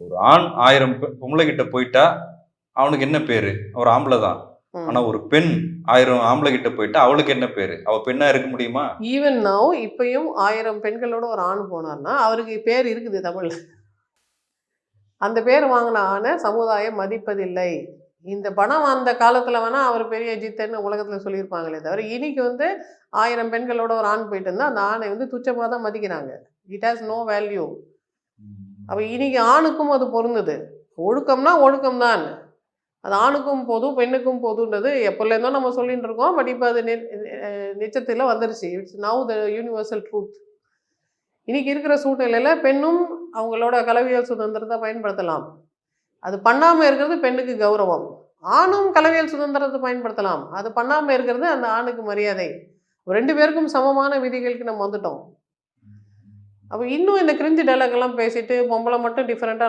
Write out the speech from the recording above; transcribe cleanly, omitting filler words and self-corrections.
ஒரு ஆண் 1000 பொம்பளை கிட்ட போயிட்டா அவனுக்கு என்ன பேரு? அவர் ஆம்பளை தான். ஆனா ஒரு பெண் 1000 ஆம்பளை கிட்ட போயிட்டா அவளுக்கு என்ன பேரு? அவ பெண்ணா இருக்க முடியுமா? ஈவன் நவ் இப்பயும் 1000 பெண்களோட ஒரு ஆண் போனார்னா அவருக்கு பேர் இருக்குது தமிழ்ல. அந்த பேர் வாங்கின ஆணை சமுதாயம் மதிப்பதில்லை. இந்த பணம் அந்த காலத்துல வேணா அவர் பெரிய ஜித்தன்னு உலகத்துல சொல்லியிருப்பாங்களே தவிர, இன்னைக்கு 1000 பெண்களோட ஒரு ஆண் போயிட்டு இருந்தா அந்த ஆணை துச்சமா தான் மதிக்கிறாங்க. It has no value. அப்ப இன்னைக்கு ஆணுக்கும் அது பொருந்துது. ஒழுக்கம்னா ஒழுக்கம் தான். அது ஆணுக்கும் பொது, பெண்ணுக்கும் பொதுன்றது எப்போலேருந்தோ நம்ம சொல்லிட்டு இருக்கோம். பட் இப்போ அது நிஜத்துல வந்துருச்சு. It's now the universal truth. இன்னைக்கு இருக்கிற சூழ்நிலையில பெண்ணும் அவங்களோட கலவியல் சுதந்திரத்தை பயன்படுத்தலாம். அது பண்ணாம இருக்கிறது பெண்ணுக்கு கௌரவம். ஆணும் கலவியல் சுதந்திரத்தை பயன்படுத்தலாம். அது பண்ணாம இருக்கிறது அந்த ஆணுக்கு மரியாதை. 2 பேருக்கும் சமமான விதிகளுக்கு நம்ம வந்துட்டோம். அப்ப இன்னும் இந்த கிரிஞ்சு டயலாக் எல்லாம் பேசிட்டு பொம்பளை மட்டும் டிஃபரெண்டா